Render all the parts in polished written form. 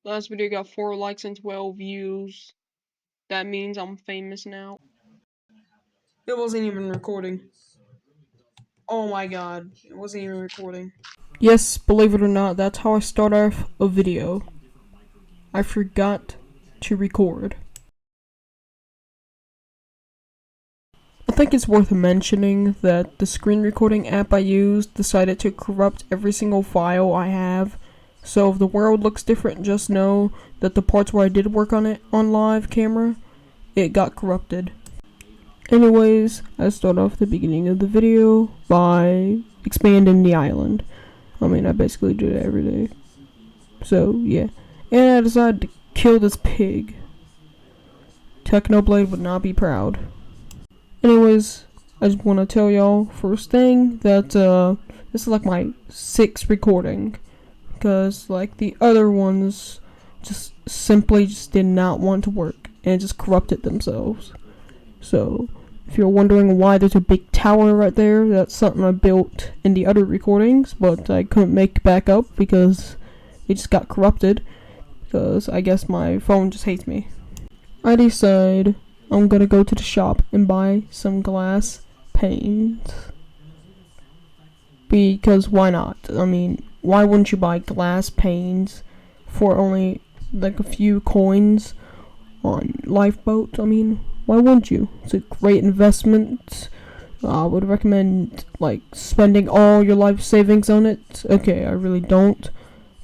Last video got 4 likes and 12 views. That means I'm famous now. It wasn't even recording. Oh my god, it wasn't even recording. Yes, believe it or not, that's how I start off a video. I forgot to record. I think it's worth mentioning that the screen recording app I used decided to corrupt every single file I have. So if the world looks different, just know that the parts where I did work on it on live camera, it got corrupted. Anyways, I start off the beginning of the video by expanding the island. I mean, I basically do that every day. So, yeah. And I decided to kill this pig. Technoblade would not be proud. Anyways, I just want to tell y'all, first thing, that this is like my 6th recording. Because, like, the other ones just simply did not want to work. And just corrupted themselves. So, if you're wondering why there's a big tower right there, that's something I built in the other recordings, but I couldn't make back up because it just got corrupted, because I guess my phone just hates me. I decide I'm gonna go to the shop and buy some glass paint. Because why not? I mean, why wouldn't you buy glass panes for only like a few coins on Lifeboat? I mean, why wouldn't you? It's a great investment. I would recommend, like, spending all your life savings on it. Okay, I really don't.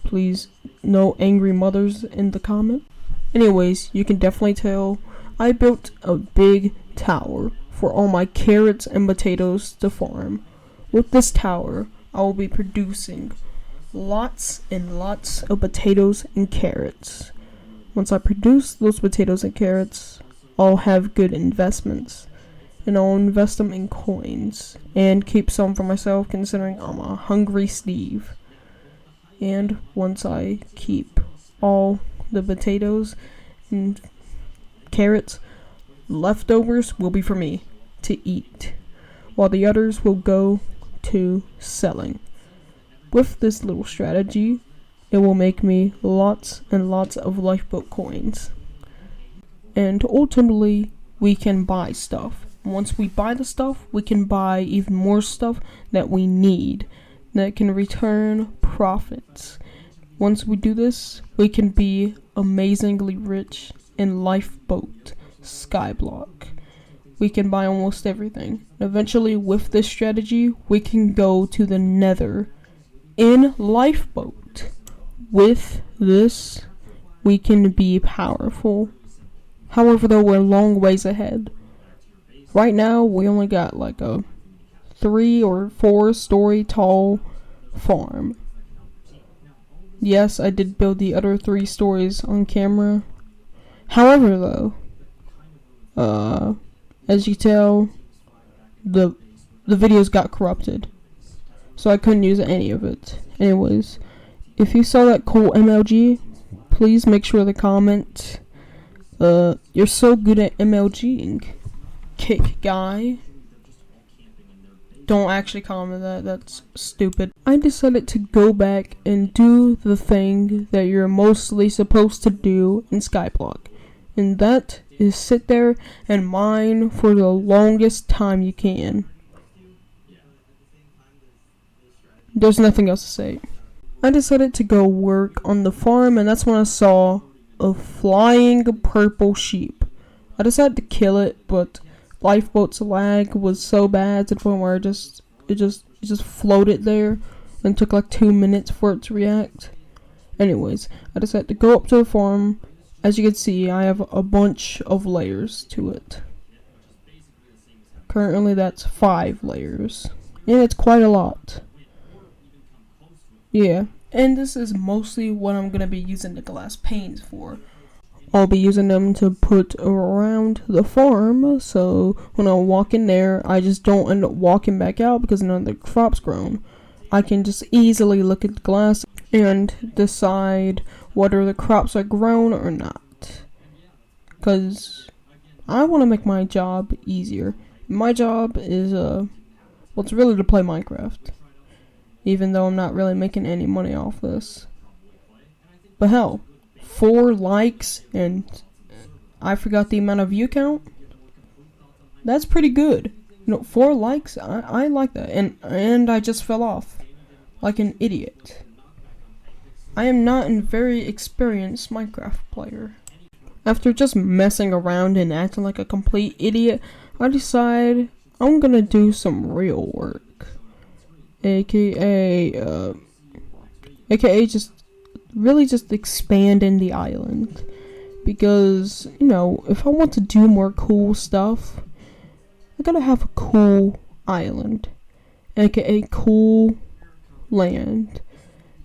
Please, no angry mothers in the comment. Anyways, you can definitely tell I built a big tower for all my carrots and potatoes to farm. With this tower, I will be producing lots and lots of potatoes and carrots. Once I produce those potatoes and carrots, I'll have good investments, and I'll invest them in coins, and keep some for myself considering I'm a hungry Steve. And once I keep all the potatoes and carrots, leftovers will be for me to eat, while the others will go to selling. With this little strategy, it will make me lots and lots of lifeboat coins. And ultimately, we can buy stuff. Once we buy the stuff, we can buy even more stuff that we need that can return profits. Once we do this, we can be amazingly rich in Lifeboat Skyblock. We can buy almost everything. And eventually, with this strategy, we can go to the Nether in Lifeboat. With this, we can be powerful. However, though, we're a long ways ahead. Right now, we only got like a 3 or 4 story tall farm. Yes, I did build the other 3 stories on camera. However, though, as you tell, the videos got corrupted, so I couldn't use any of it. Anyways, if you saw that cool MLG, please make sure to comment. You're so good at MLGing, kick guy. Don't actually comment that, that's stupid. I decided to go back and do the thing that you're mostly supposed to do in Skyblock. And that is sit there and mine for the longest time you can. There's nothing else to say. I decided to go work on the farm, and that's when I saw a flying purple sheep. I decided to kill it, but Lifeboat's lag was so bad to the point where it just floated there and took like 2 minutes for it to react. Anyways, I decided to go up to the farm. As you can see, I have a bunch of layers to it. Currently that's 5 layers, and it's quite a lot. Yeah, and this is mostly what I'm gonna be using the glass panes for. I'll be using them to put around the farm, so when I walk in there, I just don't end up walking back out because none of the crops grown. I can just easily look at the glass and decide whether the crops are grown or not. Because I want to make my job easier. My job is, well, it's really to play Minecraft. Even though I'm not really making any money off this. But hell, 4 likes and I forgot the amount of view count. That's pretty good. 4 likes, I like that. And I just fell off like an idiot. I am not a very experienced Minecraft player. After just messing around and acting like a complete idiot, I decide I'm gonna do some real work. AKA just expanding the island. Because, if I want to do more cool stuff, I gotta have a cool island. AKA cool land.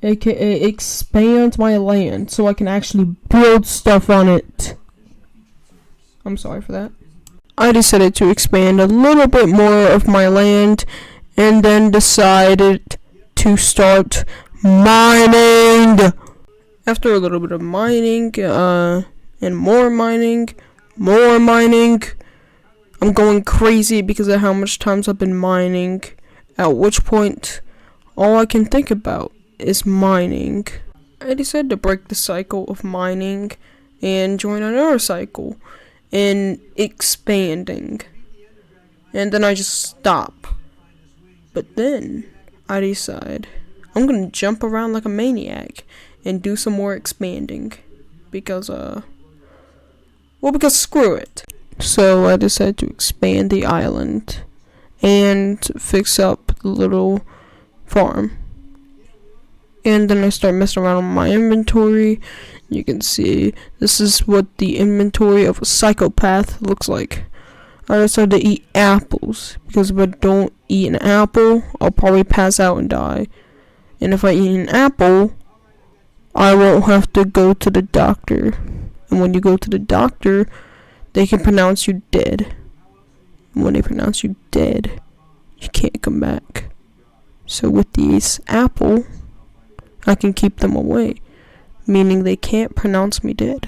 AKA expand my land so I can actually build stuff on it. I'm sorry for that. I decided to expand a little bit more of my land and then decided to start mining. After a little bit of mining, and more mining, I'm going crazy because of how much times I've been mining, at which point all I can think about is mining. I decided to break the cycle of mining and join another cycle in expanding. And then I just stop. But then I decide I'm gonna jump around like a maniac and do some more expanding. Because screw it. So I decided to expand the island and fix up the little farm. And then I start messing around with my inventory. You can see this is what the inventory of a psychopath looks like. I decided to eat apples because if I don't eat an apple, I'll probably pass out and die. And if I eat an apple, I won't have to go to the doctor. And when you go to the doctor, they can pronounce you dead. And when they pronounce you dead, you can't come back. So with this apple, I can keep them away, meaning they can't pronounce me dead.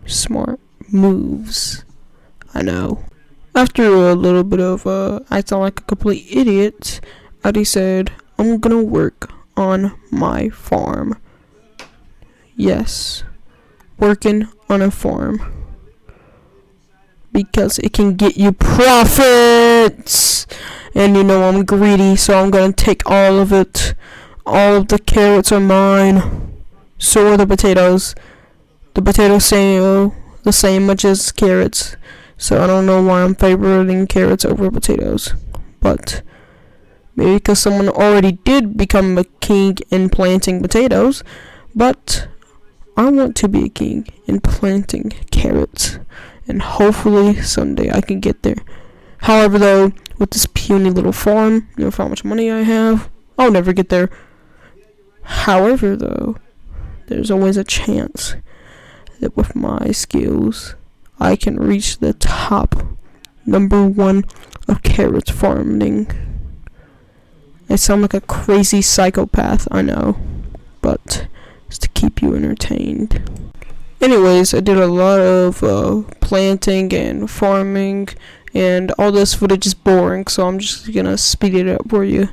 Smart moves. I know. After a little bit of acting like a complete idiot, I decided I'm gonna work on my farm. Yes, working on a farm. Because it can get you profits! And I'm greedy, so I'm gonna take all of it. All of the carrots are mine. So are the potatoes. The potatoes sell the same much as carrots. So I don't know why I'm favoriting carrots over potatoes. But maybe because someone already did become a king in planting potatoes. But I want to be a king in planting carrots. And hopefully someday I can get there. However though, with this puny little farm, for how much money I have, I'll never get there. However though, there's always a chance that with my skills, I can reach the top #1 of carrot farming. I sound like a crazy psychopath, I know, but it's to keep you entertained. Anyways, I did a lot of planting and farming, and all this footage is boring, so I'm just gonna speed it up for you.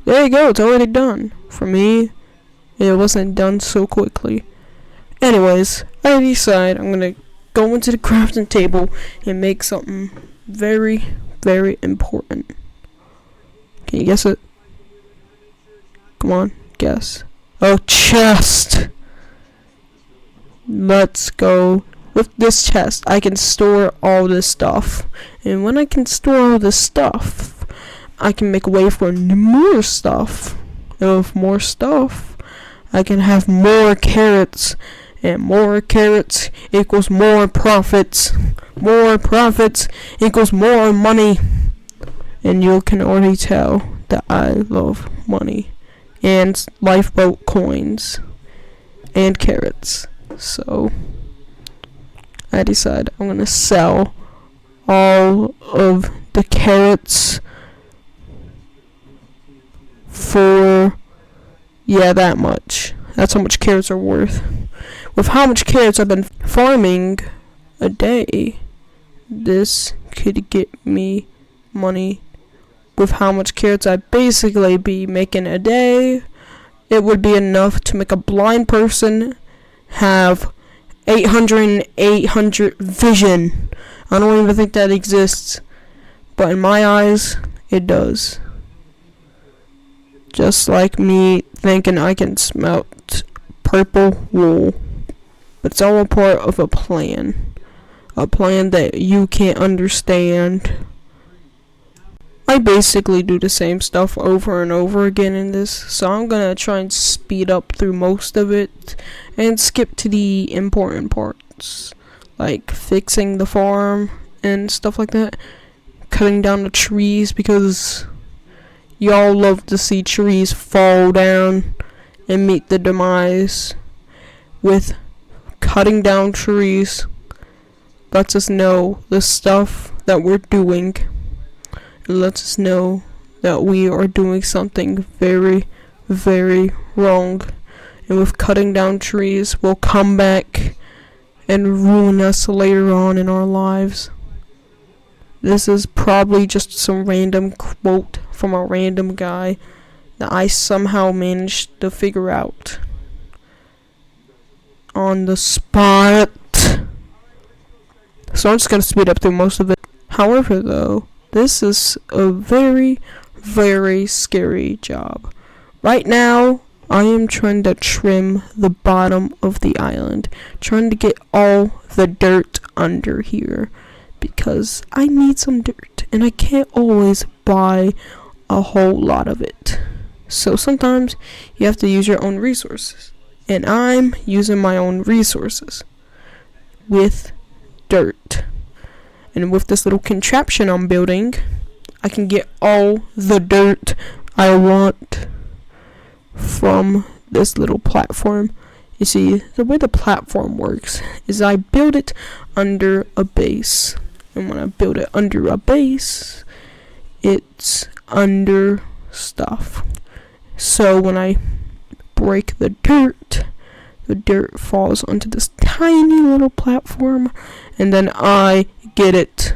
There you go, it's already done. For me, it wasn't done so quickly. Anyways, I decide I'm gonna go into the crafting table and make something very, very important. Can you guess it? Come on, guess. Oh, chest! Let's go. With this chest, I can store all this stuff. And when I can store all this stuff, I can make way for more stuff. And with more stuff, I can have more carrots. And more carrots equals more profits. More profits equals more money. And you can already tell that I love money. And lifeboat coins. And carrots. So I decide I'm gonna sell all of the carrots for that much. That's how much carrots are worth. With how much carrots I've been farming a day, this could get me money. With how much carrots I basically be making a day, it would be enough to make a blind person have 800 vision. I don't even think that exists, but in my eyes, it does. Just like me thinking I can smelt purple wool. It's all a part of a plan. A plan that you can't understand. I basically do the same stuff over and over again in this, so I'm gonna try and speed up through most of it and skip to the important parts, like fixing the farm and stuff like that, cutting down the trees, because y'all love to see trees fall down and meet the demise. With cutting down trees lets us know the stuff that we're doing. It lets us know that we are doing something very, very wrong. And with cutting down trees, will come back and ruin us later on in our lives. This is probably just some random quote from a random guy that I somehow managed to figure out on the spot. So I'm just gonna speed up through most of it. However, though, this is a very, very scary job. Right now, I am trying to trim the bottom of the island, trying to get all the dirt under here, because I need some dirt, and I can't always buy a whole lot of it. So sometimes you have to use your own resources, and I'm using my own resources with dirt. And with this little contraption I'm building, I can get all the dirt I want from this little platform. You see, the way the platform works is I build it under a base. And when I build it under a base, it's under stuff. So when I break the dirt falls onto this tiny little platform, and then I get it.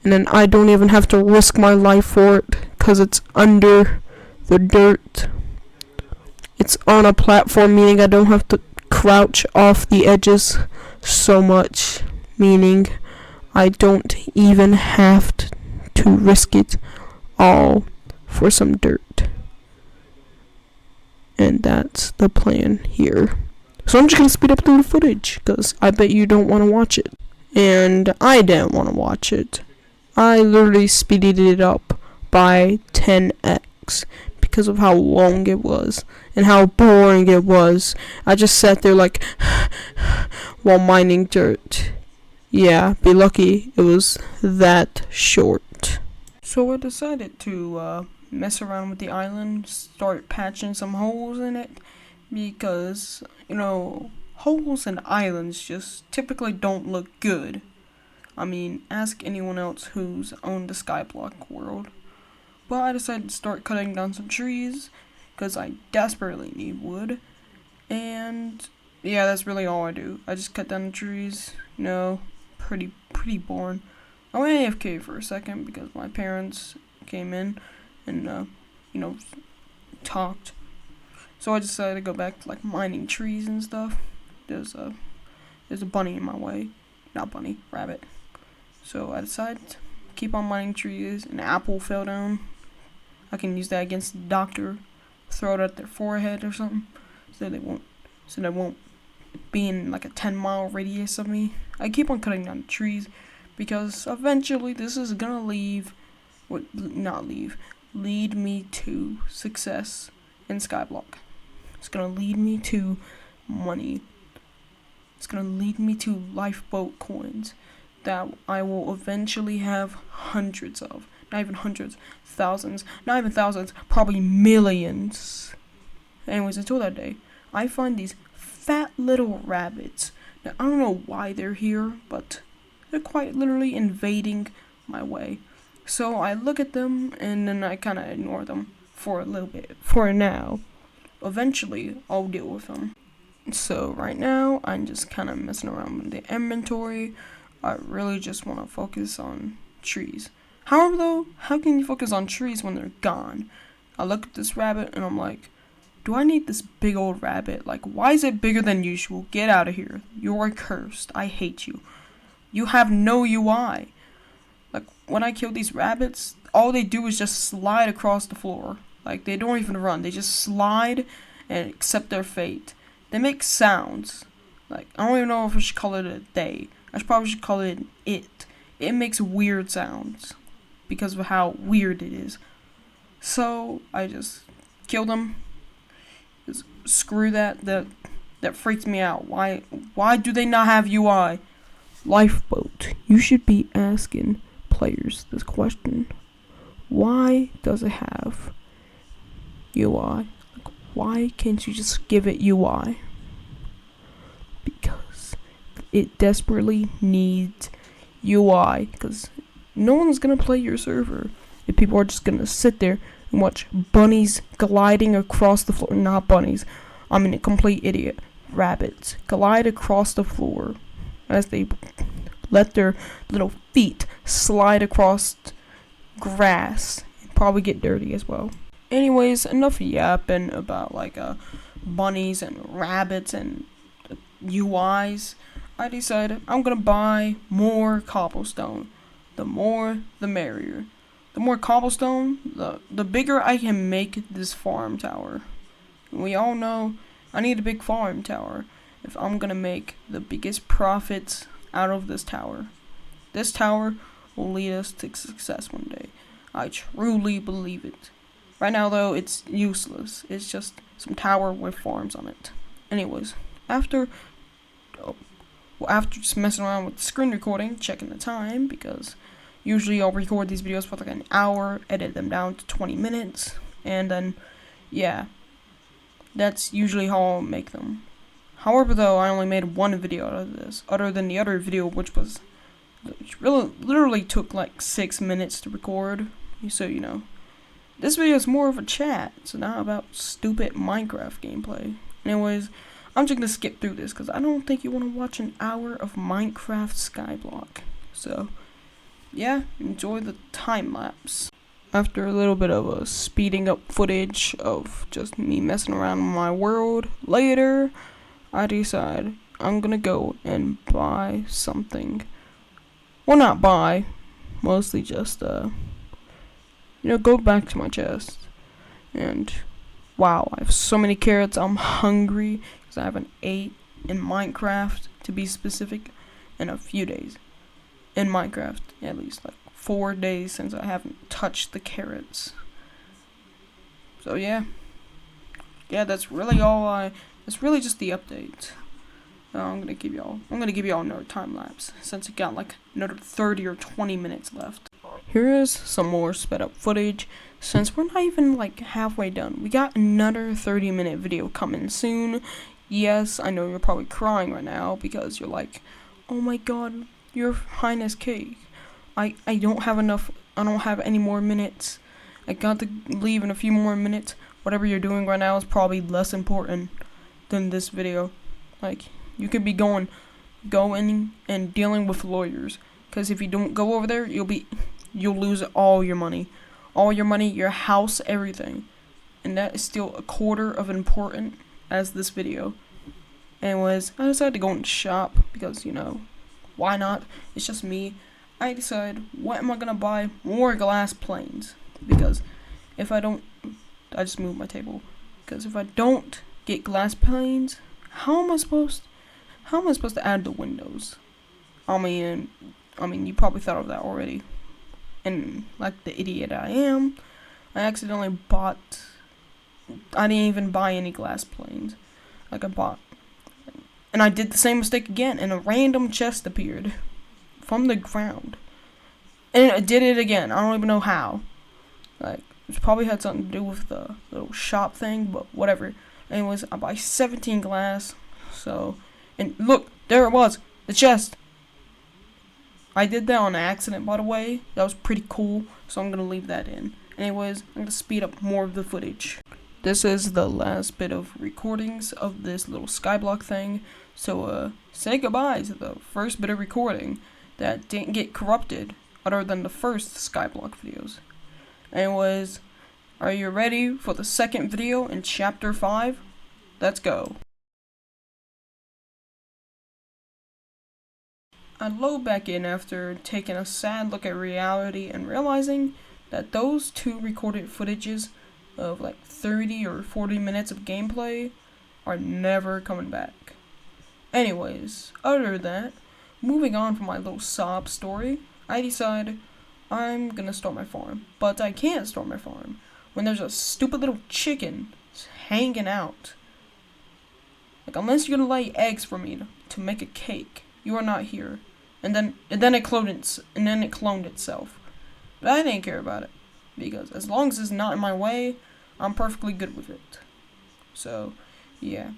And then I don't even have to risk my life for it, because it's under the dirt. It's on a platform, meaning I don't have to crouch off the edges so much, meaning I don't even have to risk it all for some dirt. And that's the plan here. So I'm just going to speed up through the footage, because I bet you don't want to watch it. And I didn't want to watch it. I literally speeded it up by 10x because of how long it was and how boring it was. I just sat there like while mining dirt. Yeah, be lucky it was that short. So I decided to mess around with the island, start patching some holes in it, because, holes in islands just typically don't look good. I mean, ask anyone else who's owned the skyblock world. But I decided to start cutting down some trees, because I desperately need wood. And yeah, that's really all I do. I just cut down the trees. Pretty boring. I went AFK for a second because my parents came in and talked. So I decided to go back to mining trees and stuff. There's a bunny in my way. Not bunny, rabbit. So I decided to keep on mining trees. An apple fell down. I can use that against the doctor. Throw it at their forehead or something. So they won't be in a 10-mile radius of me. I keep on cutting down the trees because eventually this is gonna lead me to success in skyblock. It's gonna lead me to money. It's gonna lead me to lifeboat coins that I will eventually have hundreds of. Not even hundreds, thousands, not even thousands, probably millions. Anyways, until that day, I find these fat little rabbits. Now, I don't know why they're here, but they're quite literally invading my way. So I look at them, and then I kind of ignore them for a little bit. For now. Eventually, I'll deal with them. So right now, I'm just kind of messing around with the inventory. I really just want to focus on trees. However, though, how can you focus on trees when they're gone? I look at this rabbit, and I'm like, do I need this big old rabbit? Like, why is it bigger than usual? Get out of here. You're cursed. I hate you. You have no UI. Like, when I kill these rabbits, all they do is just slide across the floor. Like, they don't even run. They just slide and accept their fate. They make sounds. Like, I don't even know if I should call it a they. I probably should call it an it. It makes weird sounds because of how weird it is. So, I just killed them. Just screw that. That freaks me out. Why do they not have UI? Lifeboat. You should be asking players this question. Why does it have UI? Like, why can't you just give it UI? Because it desperately needs UI. Because no one's gonna play your server if people are just gonna sit there and watch bunnies gliding across the floor. Not bunnies. I mean a complete idiot. Rabbits glide across the floor as they let their little feet slide across grass and probably get dirty as well. Anyways, enough yapping about like bunnies and rabbits and UIs. I decided I'm gonna buy more cobblestone. The more, the merrier. The more cobblestone, the bigger I can make this farm tower. And we all know I need a big farm tower if I'm gonna make the biggest profits out of this tower. This tower will lead us to success one day. I truly believe it. Right now though, it's useless. It's just some tower with farms on it. Anyways, after just messing around with screen recording, checking the time, because usually I'll record these videos for like an hour, edit them down to 20 minutes, and then, yeah, that's usually how I'll make them. However though, I only made one video out of this, other than the other video which really literally took like 6 minutes to record, so you know. This video is more of a chat, it's not about stupid Minecraft gameplay. Anyways, I'm just gonna skip through this because I don't think you want to watch an hour of Minecraft skyblock. So, yeah, enjoy the time lapse. After a little bit of a speeding up footage of just me messing around in my world, later, I decide I'm gonna go and buy something. Well, not buy, mostly just, go back to my chest. And, wow, I have so many carrots, I'm hungry, because I haven't ate in Minecraft, to be specific, in a few days. In Minecraft, at least, like 4 days since I haven't touched the carrots. So, yeah. Yeah, that's really that's really just the update. I'm gonna give y'all another time lapse since it got like another 30 or 20 minutes left. Here is some more sped up footage since we're not even like halfway done. We got another 30-minute video coming soon. Yes, I know you're probably crying right now because you're like, oh my god, your highness cake. I don't have enough. I don't have any more minutes. I got to leave in a few more minutes. Whatever you're doing right now is probably less important than this video. Like, you could be going and dealing with lawyers. Because if you don't go over there, you'll lose all your money. All your money, your house, everything. And that is still a quarter of important as this video. Anyways, I decided to go and shop because, why not? It's just me. I decide, what am I going to buy? More glass planes. Because if I don't, I just moved my table. Because if I don't get glass planes, how am I supposed to add the windows? I mean, you probably thought of that already. And like the idiot I am, I didn't even buy any glass planes. Like I bought. And I did the same mistake again, and a random chest appeared from the ground. And I did it again. I don't even know how. Like, it probably had something to do with the little shop thing, but whatever. Anyways, I buy 17 glass. So, and look, there it was, the chest. I did that on accident, by the way. That was pretty cool, so I'm gonna leave that in. Anyways, I'm gonna speed up more of the footage. This is the last bit of recordings of this little skyblock thing. So, say goodbye to the first bit of recording that didn't get corrupted, other than the first skyblock videos. Anyways, Are you ready for the second video in chapter 5? Let's go. I load back in after taking a sad look at reality and realizing that those two recorded footages of like 30 or 40 minutes of gameplay are never coming back. Anyways, other than that, moving on from my little sob story, I decide I'm gonna start my farm. But I can't start my farm when there's a stupid little chicken hanging out. Like, unless you're gonna lay eggs for me to make a cake, you are not here. And then it cloned itself. But I didn't care about it, because as long as it's not in my way, I'm perfectly good with it. So, yeah.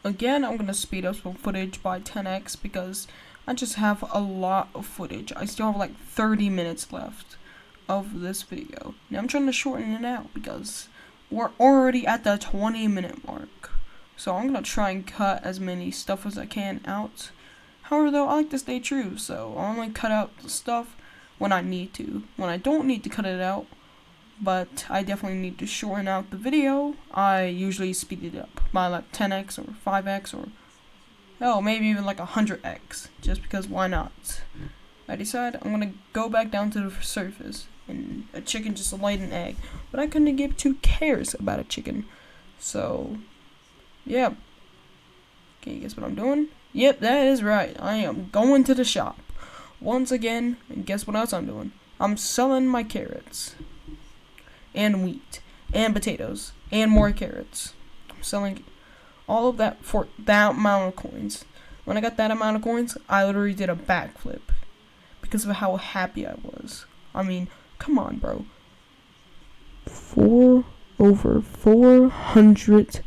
Again, I'm gonna speed up some footage by 10x because I just have a lot of footage. I still have like 30 minutes left of this video. Now I'm trying to shorten it out because we're already at the 20-minute mark. So I'm gonna try and cut as many stuff as I can out. However, though, I like to stay true, so I'll only cut out the stuff when I need to. When I don't need to cut it out, but I definitely need to shorten out the video, I usually speed it up by like 10x or 5x or hell, maybe even like 100x, just because why not? I decide I'm gonna go back down to the surface, and a chicken just laid an egg, but I couldn't give 2 cares about a chicken, so yeah. Can you guess what I'm doing? Yep, that is right. I am going to the shop once again, and guess what else I'm doing? I'm selling my carrots and wheat and potatoes and more carrots. I'm selling all of that for that amount of coins. When I got that amount of coins, I literally did a backflip because of how happy I was. I mean, come on, bro. Over 400.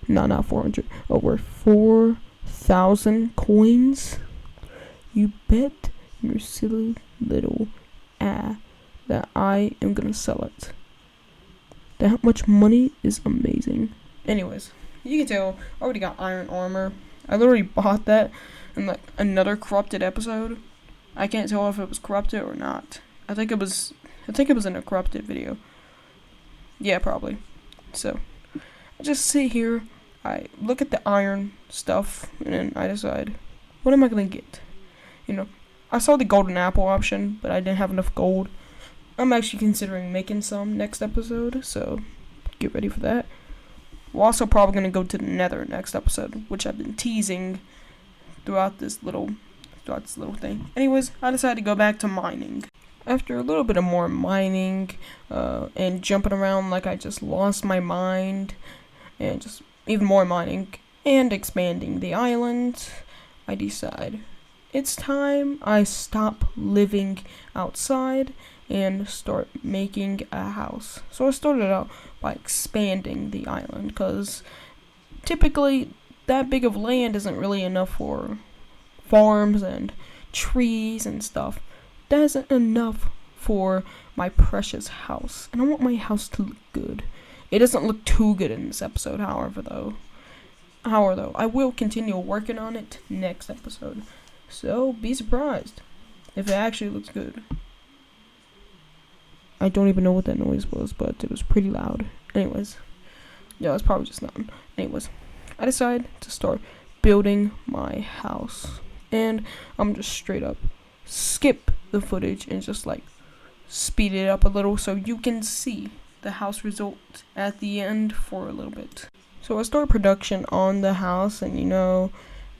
No, not 400. Over 4,000 coins. You bet your silly little ass that I am gonna sell it. That much money is amazing. Anyways, you can tell I already got iron armor. I literally bought that in like another corrupted episode. I can't tell if it was corrupted or not. I think it was in a corrupted video. Yeah, probably. So I just sit here, I look at the iron stuff, and then I decide, what am I gonna get? You know, I saw the golden apple option, but I didn't have enough gold. I'm actually considering making some next episode, so get ready for that. We're also probably gonna go to the Nether next episode, which I've been teasing throughout this little thing. Anyways, I decided to go back to mining. After a little bit of more mining, and jumping around like I just lost my mind, and just even more mining, and expanding the island, I decide it's time I stop living outside and start making a house. So I started out by expanding the island, because typically that big of land isn't really enough for farms and trees and stuff. That isn't enough for my precious house, and I want my house to look good. It doesn't look too good in this episode, however though, I will continue working on it next episode. So be surprised if it actually looks good. I don't even know what that noise was, but it was pretty loud. Anyways, yeah, it's probably just nothing. Anyways, I decided to start building my house, and I'm just straight up skip the footage and just like speed it up a little so you can see the house result at the end for a little bit. So I start production on the house, and you know,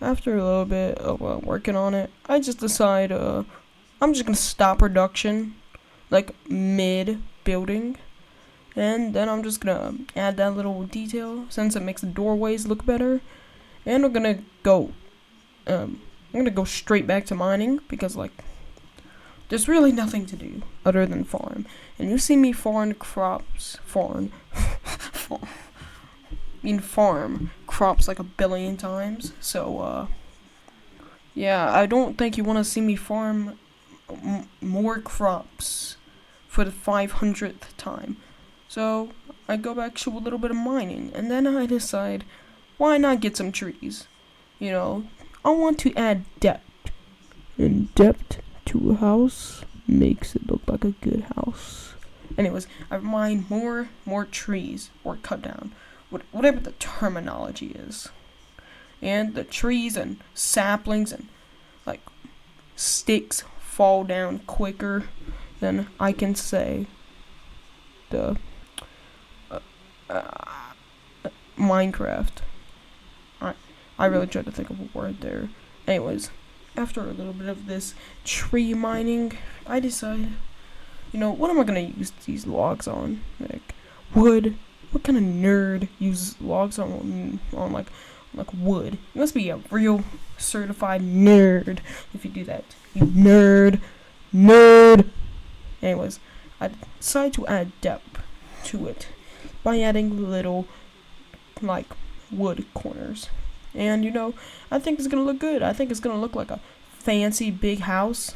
after a little bit of working on it, I just decide I'm just gonna stop production like mid building, and then I'm just gonna add that little detail since it makes the doorways look better, and I'm gonna go straight back to mining because like there's really nothing to do other than farm. And you see me farm crops like a billion times. So yeah, I don't think you want to see me farm more crops for the 500th time. So I go back to a little bit of mining, and then I decide, why not get some trees? You know, I want to add depth, and depth to a house makes it look like a good house. Anyways, I mine more trees or cut down, whatever the terminology is. And the trees and saplings and like sticks fall down quicker than I can say the Minecraft. I really tried to think of a word there. Anyways, after a little bit of this tree mining, I decided, what am I gonna use these logs on? Like wood. What kind of nerd uses logs on like wood? You must be a real certified nerd if you do that. You nerd. Anyways, I decided to add depth to it by adding little like wood corners. And I think it's gonna look good. I think it's gonna look like a fancy big house.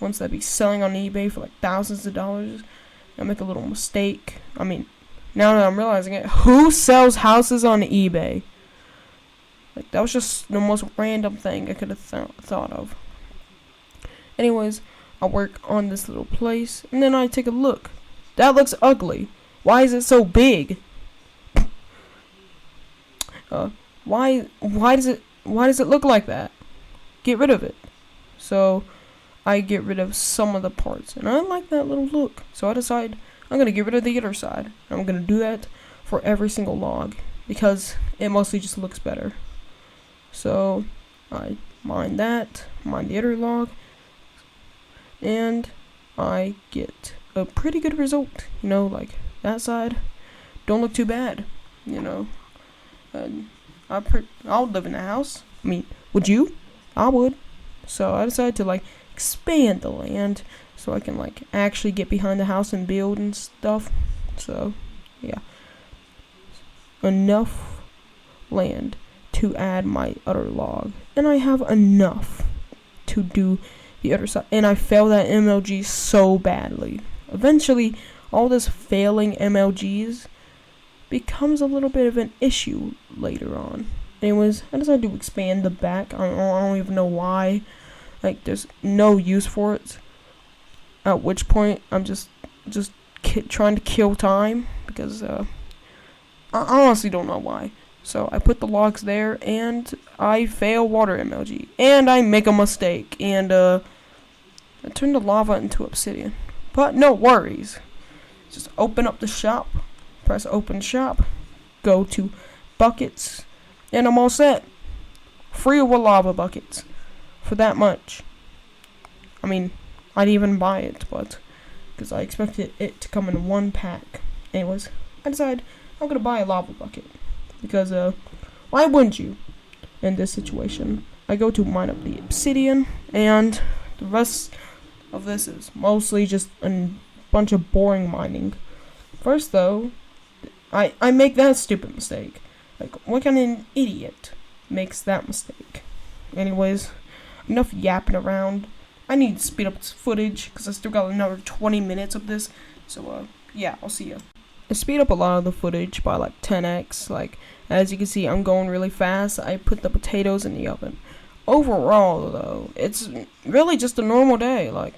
Ones that be selling on eBay for like thousands of dollars. I make a little mistake. I mean, now that I'm realizing it, who sells houses on eBay? Like that was just the most random thing I could have thought of. Anyways, I work on this little place, and then I take a look. That looks ugly. Why is it so big? Why does it look like that? Get rid of it. So I get rid of some of the parts, and I like that little look. So I decide I'm gonna get rid of the other side. I'm gonna do that for every single log because it mostly just looks better. So I mine the other log, and I get a pretty good result. Like that side don't look too bad. And I would live in a house. I mean, would you? I would. So I decided to expand the land so I can actually get behind the house and build and stuff. So yeah, enough land to add my other log, and I have enough to do the other side. And I failed that MLG so badly. Eventually, all this failing MLGs becomes a little bit of an issue later on. Anyways, I decided to expand the back. I don't even know why. There's no use for it. At which point, I'm just trying to kill time because I honestly don't know why. So I put the logs there, and I fail water MLG, and I make a mistake, and I turn the lava into obsidian. But no worries. Just open up the shop. Press open shop, go to buckets, and I'm all set. Free with lava buckets for that much. I mean, I'd even buy it, but because I expected it to come in one pack. Anyways, I decided I'm gonna buy a lava bucket because why wouldn't you? In this situation, I go to mine up the obsidian, and the rest of this is mostly just a bunch of boring mining. First, though, I make that stupid mistake. What kind of an idiot makes that mistake? Anyways, enough yapping around. I need to speed up this footage because I still got another 20 minutes of this. So, yeah, I'll see ya. I speed up a lot of the footage by 10x. As you can see, I'm going really fast. I put the potatoes in the oven. Overall, though, it's really just a normal day. I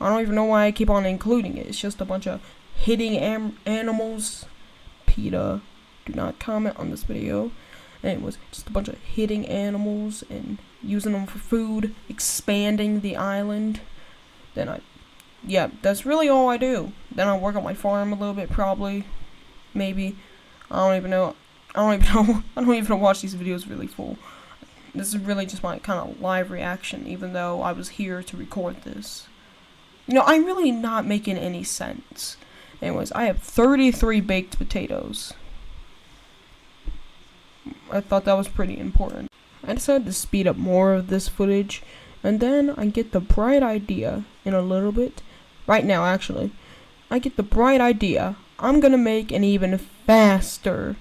don't even know why I keep on including it. It's just a bunch of hitting animals. PETA, do not comment on this video. Anyways, just a bunch of hitting animals and using them for food, expanding the island. Then that's really all I do. Then I work on my farm a little bit, probably, maybe. I don't even know. I don't even watch these videos really full. This is really just my kind of live reaction, even though I was here to record this. I'm really not making any sense. Anyways, I have 33 baked potatoes. I thought that was pretty important. I decided to speed up more of this footage, and then I get the bright idea in a little bit. Right now, actually. I get the bright idea. I'm gonna make an even faster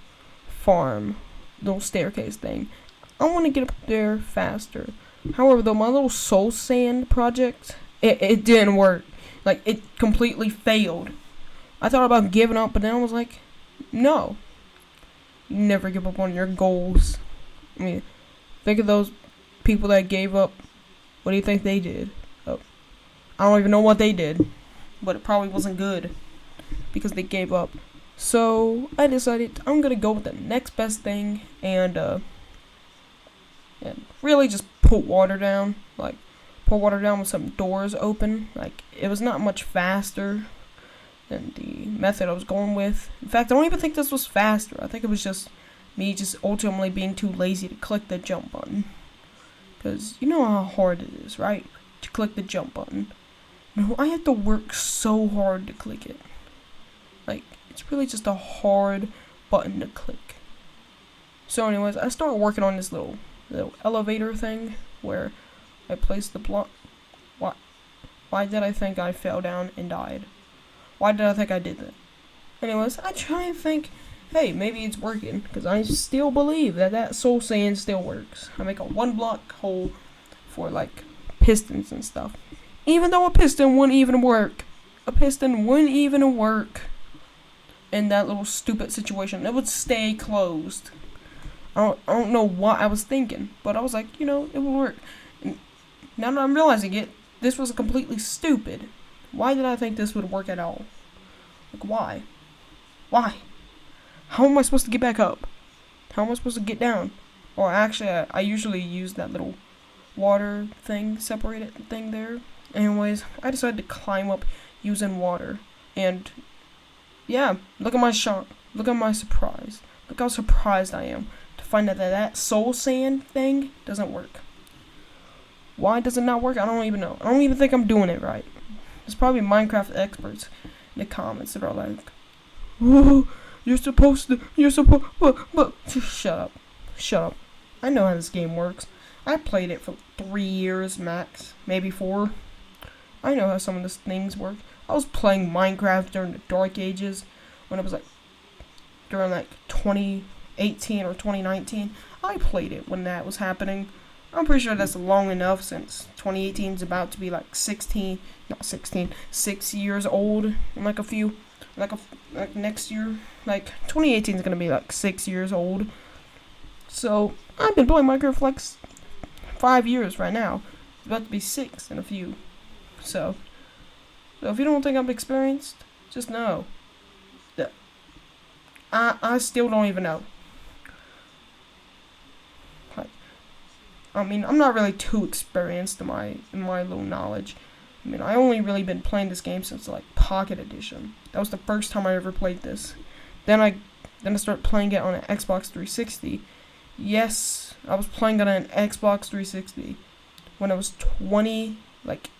farm. Little staircase thing. I want to get up there faster. However, though, my little soul sand project, it didn't work. It completely failed. I thought about giving up, but then I was like, no. You never give up on your goals. I mean, think of those people that gave up. What do you think they did? Oh, I don't even know what they did. but it probably wasn't good because they gave up. So I decided I'm gonna go with the next best thing and really just put water down. Like, pour water down with some doors open. Like, it was not much faster than the method I was going with. In fact, I don't even think this was faster. I think it was just me just ultimately being too lazy to click the jump button. Because you know how hard it is, right? To click the jump button. No, I had to work so hard to click it. Like, it's really just a hard button to click. So anyways, I started working on this little elevator thing where I placed the block. Why did I think I fell down and died? Why did I think I did that? Anyways, I try and think, hey, maybe it's working, because I still believe that soul sand still works. I make a 1-block hole for, like, pistons and stuff. Even though a piston wouldn't even work. A piston wouldn't even work in that little stupid situation. It would stay closed. I don't know what I was thinking, but I was like, it would work. And now that I'm realizing it, this was completely stupid. Why did I think this would work at all? Like, why? Why? How am I supposed to get back up? How am I supposed to get down? Or actually, I usually use that little water thing, separated thing there. Anyways, I decided to climb up using water. And, yeah, look at my shock. Look at my surprise. Look how surprised I am to find out that soul sand thing doesn't work. Why does it not work? I don't even know. I don't even think I'm doing it right. There's probably Minecraft experts in the comments that are like, "Whoa, but shut up. I know how this game works. I played it for 3 years max, maybe 4. I know how some of these things work. I was playing Minecraft during the Dark Ages, when it was like, during like 2018 or 2019. I played it when that was happening. I'm pretty sure that's long enough, since 2018 is about to be like 6 years old in like a few, like next year. Like 2018 is gonna be like 6 years old. So I've been playing Minecraft for like 5 years right now. It's about to be 6 in a few. So if you don't think I'm experienced, just know that I still don't even know. I mean, I'm not really too experienced in my little knowledge. I mean, I only really been playing this game since like Pocket Edition. That was the first time I ever played this. Then I started playing it on an Xbox 360. Yes, I was playing it on an Xbox 360 when I was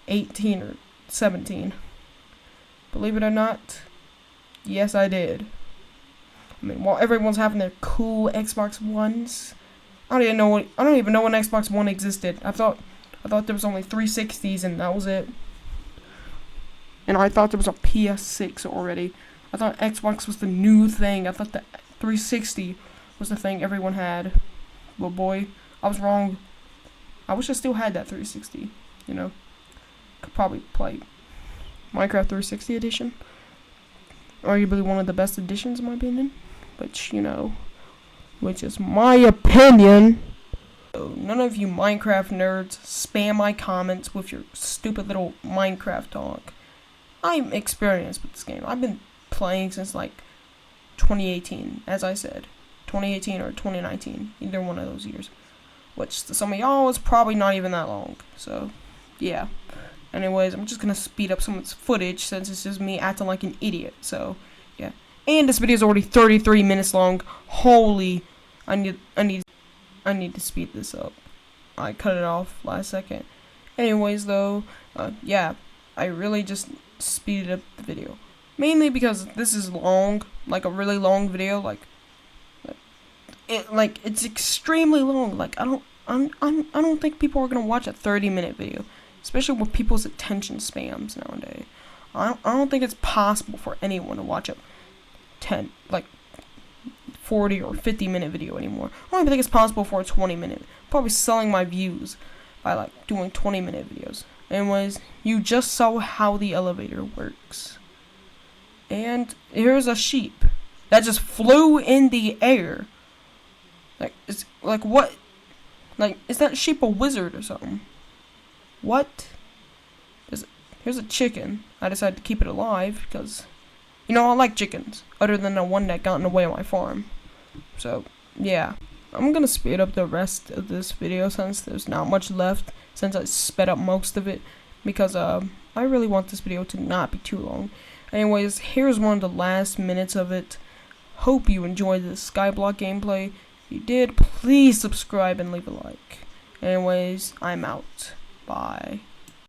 18 or 17. Believe it or not, yes, I did. I mean, while everyone's having their cool Xbox Ones, I don't even know when Xbox One existed. I thought there was only 360s and that was it. And I thought there was a PS6 already. I thought Xbox was the new thing. I thought the 360 was the thing everyone had. But boy, I was wrong. I wish I still had that 360. Could probably play Minecraft 360 edition. Arguably one of the best editions in my opinion. Which is my opinion. So none of you Minecraft nerds spam my comments with your stupid little Minecraft talk. I'm experienced with this game. I've been playing since like 2018, as I said. 2018 or 2019, either one of those years. Which to some of y'all is probably not even that long. So, yeah. Anyways, I'm just gonna speed up some of this footage since it's just me acting like an idiot. So, yeah. And this video is already 33 minutes long. Holy, I need to speed this up. I cut it off last second. Anyways, though, yeah, I really just speeded up the video, mainly because this is long, like a really long video. It's extremely long. Like I don't think people are gonna watch a 30-minute video, especially with people's attention spams nowadays. I don't think it's possible for anyone to watch a 40 or 50-minute video anymore. I don't even think it's possible for a 20-minute. Probably selling my views by doing 20-minute videos. Anyways, you just saw how the elevator works. And here's a sheep that just flew in the air. What? Is that sheep a wizard or something? What? here's a chicken. I decided to keep it alive because, you know, I like chickens, other than the one that got in the way of my farm. So, yeah. I'm gonna speed up the rest of this video since there's not much left, since I sped up most of it, because I really want this video to not be too long. Anyways, here's one of the last minutes of it. Hope you enjoyed this skyblock gameplay. If you did, please subscribe and leave a like. Anyways, I'm out. Bye.